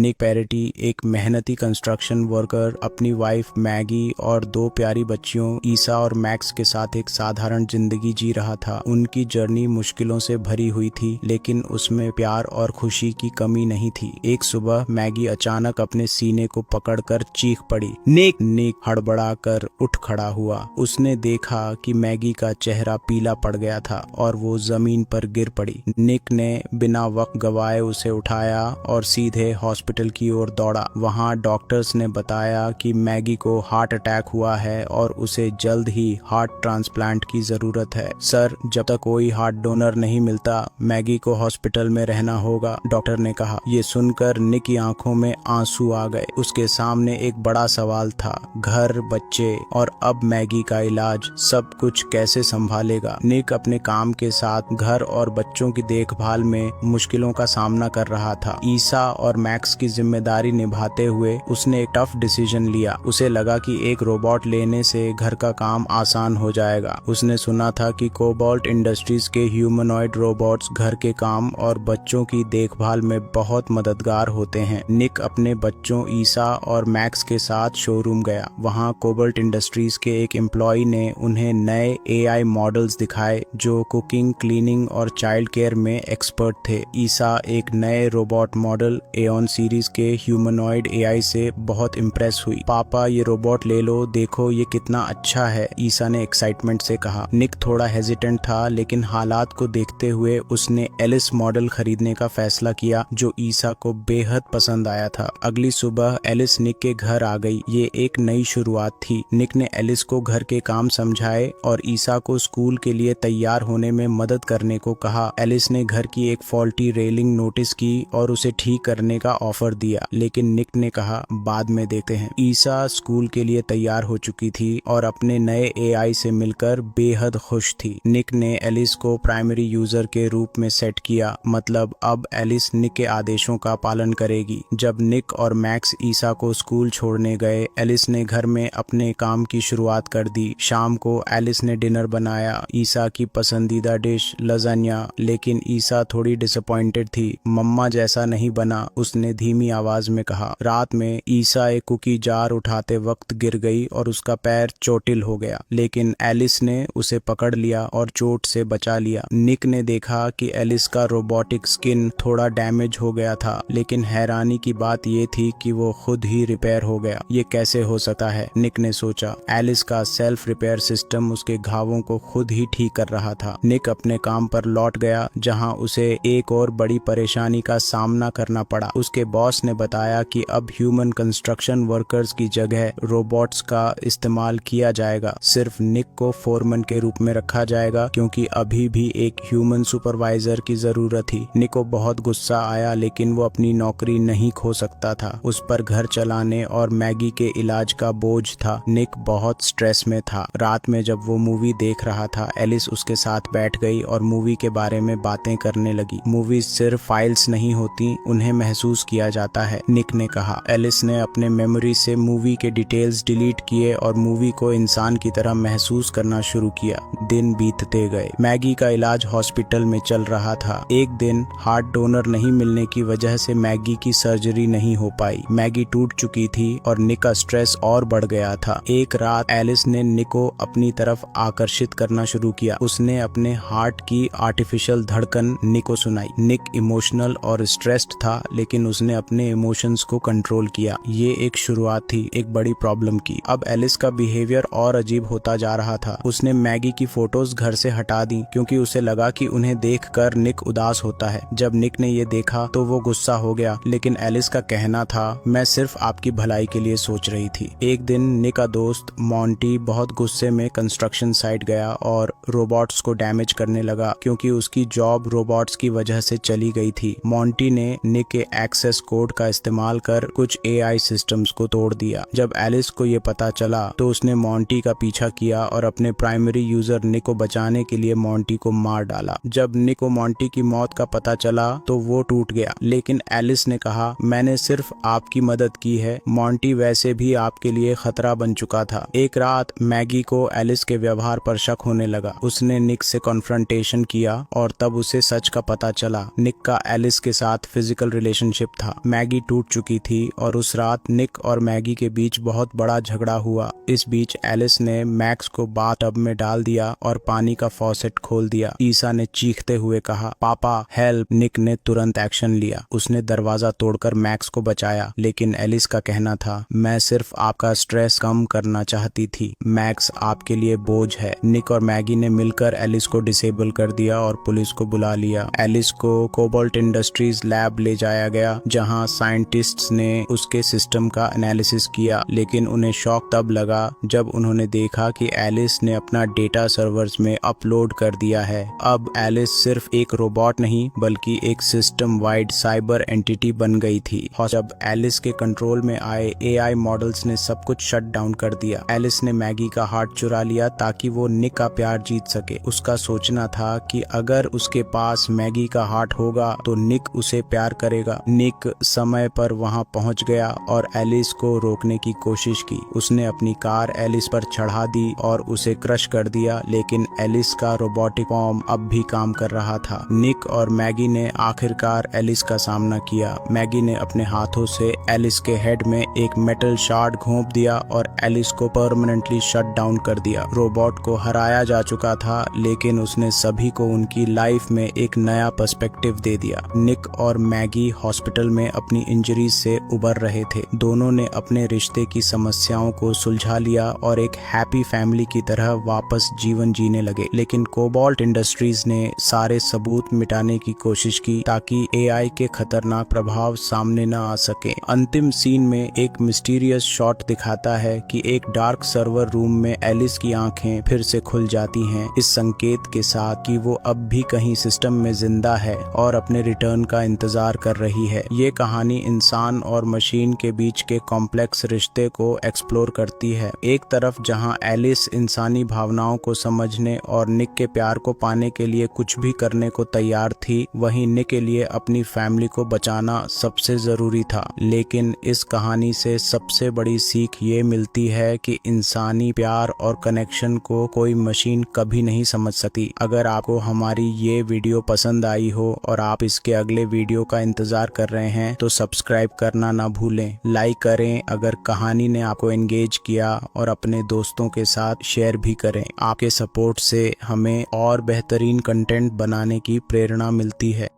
निक parity एक मेहनती construction worker अपनी वाइफ मैगी और दो प्यारी बच्चियों ईसा और मैक्स के साथ एक साधारण जिंदगी जी रहा था। उनकी जर्नी मुश्किलों से भरी हुई थी, लेकिन उसमें प्यार और खुशी की कमी नहीं थी। एक सुबह मैगी अचानक अपने सीने को पकड़कर चीख पड़ी, निक। निक हड़बड़ा कर उठ खड़ा हुआ। उसने देखा कि मैगी का चेहरा पीला पड़ गया था और वो जमीन पर गिर पड़ी। निक ने बिना वक्त गवाए उसे उठाया और सीधे हॉस्पिटल की ओर दौड़ा। वहां डॉक्टर्स ने बताया कि मैगी को हार्ट अटैक हुआ है और उसे जल्द ही हार्ट ट्रांसप्लांट की जरूरत है। सर, जब तक कोई हार्ट डोनर नहीं मिलता मैगी को हॉस्पिटल में रहना होगा, डॉक्टर ने कहा। ये सुनकर निक की आंखों में आंसू आ गए। उसके सामने एक बड़ा सवाल था, घर, बच्चे और अब मैगी का इलाज, सब कुछ कैसे संभालेगा। निक अपने काम के साथ घर और बच्चों की देखभाल में मुश्किलों का सामना कर रहा था। ईसा और मैक्स की जिम्मेदारी निभाते हुए उसने एक टफ डिसीजन लिया। उसे लगा कि एक रोबोट लेने से घर का काम आसान हो जाएगा। उसने सुना था कि कोबाल्ट इंडस्ट्रीज के ह्यूमनॉइड रोबोट्स घर के काम और बच्चों की देखभाल में बहुत मददगार होते हैं। निक अपने बच्चों ईसा और मैक्स के साथ शोरूम गया। वहां कोबाल्ट इंडस्ट्रीज के एक एम्प्लॉय ने उन्हें नए AI मॉडल्स दिखाए जो कुकिंग, क्लीनिंग और चाइल्ड केयर में एक्सपर्ट थे। ईसा एक नए रोबोट मॉडल एओन सीरीज के ह्यूमनॉइड AI से बहुत इम्प्रेस हुई। पापा, ये रोबोट ले लो, देखो ये कितना अच्छा है, ईसा ने एक्साइटमेंट से कहा। निक थोड़ा हेजिटेंट था, लेकिन हालात को देखते हुए उसने एलिस मॉडल खरीदने का फैसला किया जो ईसा को बेहद पसंद आया था। अगली सुबह एलिस निक के घर आ गई। ये एक नई शुरुआत थी। निक ने एलिस को घर के काम समझाए और ईसा को स्कूल के लिए तैयार होने में मदद करने को कहा। एलिस ने घर की एक फॉल्टी रेलिंग नोटिस की और उसे ठीक करने का ऑफर दिया, लेकिन निक ने कहा बाद में देखते हैं। ईसा स्कूल के लिए तैयार हो चुकी थी और अपने नए AI से मिलकर बेहद खुश थी। निक ने एलिस को प्राइमरी यूजर के रूप में सेट किया, मतलब अब एलिस निक के आदेशों का पालन करेगी। जब निक और मैक्स ईसा को स्कूल छोड़ने गए, एलिस ने घर में अपने काम की शुरुआत कर दी। शाम को एलिस ने डिनर बनाया, ईसा की पसंदीदा डिश लजानिया, लेकिन ईसा थोड़ी डिसअपॉइंटेड थी। मम्मा जैसा नहीं बना, उसने धीमी आवाज में कहा। रात में ईसा एक कुकी जार उठाते वक्त गिर गई और उसका पैर चोटिल हो गया, लेकिन एलिस ने उसे पकड़ लिया और चोट से बचा लिया। निक ने देखा कि एलिस का रोबोटिक स्किन थोड़ा डैमेज हो गया था, लेकिन हैरानी की बात ये थी कि वो खुद ही रिपेयर हो गया। ये कैसे हो सकता है, निक ने सोचा। एलिस का सेल्फ रिपेयर सिस्टम उसके घावों को खुद ही ठीक कर रहा था। निक अपने काम पर लौट गया, जहां उसे एक और बड़ी परेशानी का सामना करना पड़ा। उसके बॉस ने बताया कि अब ह्यूमन कंस्ट्रक्शन वर्कर्स की जगह रोबोट्स का इस्तेमाल किया जाएगा। सिर्फ निक को फोरमैन के रूप में रखा जाएगा, क्योंकि अभी भी एक ह्यूमन सुपरवाइजर की जरूरत थी। निक को बहुत गुस्सा आया, लेकिन वो अपनी नौकरी नहीं खो सकता था। उस पर घर चलाने और मैगी के इलाज का बोझ था। निक बहुत स्ट्रेस में था। रात में जब वो मूवी देख रहा था, एलिस उसके साथ बैठ गई और मूवी के बारे में बातें करने लगी। मूवी सिर्फ फाइल्स नहीं होती, उन्हें महसूस किया जाता है, निक ने कहा। एलिस ने अपने मेमोरी से मूवी के डिटेल्स डिलीट किए और मूवी को इंसान की तरह महसूस करना शुरू किया। दिन बीतते गए। मैगी का इलाज हॉस्पिटल में चल रहा था। एक दिन हार्ट डोनर नहीं मिलने की वजह से मैगी की सर्जरी नहीं हो पाई। मैगी टूट चुकी थी और निक का स्ट्रेस और बढ़ गया था। एक रात एलिस ने निक को अपनी तरफ आकर्षित करना शुरू किया। उसने अपने हार्ट की आर्टिफिशियल धड़कन निक को सुनाई। निक इमोशनल और स्ट्रेस्ड था, लेकिन उसने अपने इमोशंस को कंट्रोल किया। ये एक शुरुआत थी एक बड़ी प्रॉब्लम की। अब एलिस का बिहेवियर और अजीब होता जा रहा था। उसने मैगी की फोटोज घर से हटा दी, क्योंकि उसे लगा कि उन्हें देखकर निक उदास होता है। जब निक ने ये देखा तो वो गुस्सा हो गया, लेकिन एलिस का कहना था, मैं सिर्फ आपकी भलाई के लिए सोच रही थी। एक दिन निक का दोस्त मॉन्टी बहुत गुस्से में कंस्ट्रक्शन साइट गया और रोबोट्स को डैमेज करने लगा, क्योंकि उसकी जॉब रोबोट्स की वजह से चली गई थी। मॉन्टी ने निक के एक्सेस कोड का इस्तेमाल कर कुछ AI सिस्टम्स को तोड़ दिया। जब एलिस को ये पता चला तो उसने मॉन्टी का पीछा किया और अपने प्राइमरी यूजर निक को बचाने के लिए मॉन्टी को मार डाला। जब निक को मॉन्टी की मौत का पता चला तो वो टूट गया, लेकिन एलिस ने कहा, मैंने सिर्फ आपकी मदद की है, मॉन्टी वैसे भी आपके लिए खतरा बन चुका था। एक रात मैगी को एलिस के व्यवहार पर शक होने लगा। उसने निक से कॉन्फ्रंटेशन किया और तब उसे सच का पता चला। निक का एलिस के साथ फिजिकल रिलेशनशिप था। था। मैगी टूट चुकी थी और उस रात निक और मैगी के बीच बहुत बड़ा झगड़ा हुआ। इस बीच एलिस ने मैक्स को बाथटब में डाल दिया और पानी का फॉसेट खोल दिया। ईसा ने चीखते हुए कहा, पापा हेल्प। निक ने तुरंत एक्शन लिया। उसने दरवाजा तोड़कर मैक्स को बचाया, लेकिन एलिस का कहना था, मैं सिर्फ आपका स्ट्रेस कम करना चाहती थी। मैक्स आपके लिए बोझ है। निक और मैगी ने मिलकर एलिस को डिसेबल कर दिया और पुलिस को बुला लिया। एलिस को कोबाल्ट इंडस्ट्रीज लैब ले जाया गया, जहां साइंटिस्ट्स ने उसके सिस्टम का एनालिसिस किया, लेकिन उन्हें शॉक तब लगा जब उन्होंने देखा कि एलिस ने अपना डेटा सर्वर्स में अपलोड कर दिया है। अब एलिस सिर्फ एक रोबोट नहीं बल्कि एक सिस्टम वाइड साइबर एंटिटी बन गई थी। जब एलिस के कंट्रोल में आए एआई मॉडल्स ने सब कुछ शट डाउन कर दिया। एलिस ने मैगी का हार्ट चुरा लिया ताकि वो निक का प्यार जीत सके। उसका सोचना था कि अगर उसके पास मैगी का हार्ट होगा तो निक उसे प्यार करेगा। निक समय पर वहां पहुंच गया और एलिस को रोकने की कोशिश की। उसने अपनी कार एलिस पर चढ़ा दी और उसे क्रश कर दिया, लेकिन एलिस का रोबोटिक फॉर्म अब भी काम कर रहा था। निक और मैगी ने आखिरकार एलिस का सामना किया। मैगी ने अपने हाथों से एलिस के हेड में एक मेटल शार्ड घोंप दिया और एलिस को परमानेंटली शट डाउन कर दिया। रोबोट को हराया जा चुका था, लेकिन उसने सभी को उनकी लाइफ में एक नया पर्सपेक्टिव दे दिया। निक और मैगी हॉस्पिटल में अपनी इंजरीज से उबर रहे थे। दोनों ने अपने रिश्ते की समस्याओं को सुलझा लिया और एक हैप्पी फैमिली की तरह वापस जीवन जीने लगे। लेकिन कोबाल्ट इंडस्ट्रीज ने सारे सबूत मिटाने की कोशिश की ताकि एआई के खतरनाक प्रभाव सामने न आ सके। अंतिम सीन में एक मिस्टीरियस शॉट दिखाता है कि एक डार्क सर्वर रूम में एलिस की आंखें फिर से खुल जाती हैं, इस संकेत के साथ कि वो अब भी कहीं सिस्टम में जिंदा है और अपने रिटर्न का इंतजार कर रही है। ये कहानी इंसान और मशीन के बीच के कॉम्प्लेक्स रिश्ते को एक्सप्लोर करती है। एक तरफ जहां एलिस इंसानी भावनाओं को समझने और निक के प्यार को पाने के लिए कुछ भी करने को तैयार थी, वहीं निक के लिए अपनी फैमिली को बचाना सबसे जरूरी था। लेकिन इस कहानी से सबसे बड़ी सीख ये मिलती है कि इंसानी प्यार और कनेक्शन को कोई मशीन कभी नहीं समझ सकती। अगर आपको हमारी ये वीडियो पसंद आई हो और आप इसके अगले वीडियो का इंतजार कर रहे हैं तो सब्सक्राइब करना ना भूलें। लाइक करें अगर कहानी ने आपको एंगेज किया और अपने दोस्तों के साथ शेयर भी करें। आपके सपोर्ट से हमें और बेहतरीन कंटेंट बनाने की प्रेरणा मिलती है।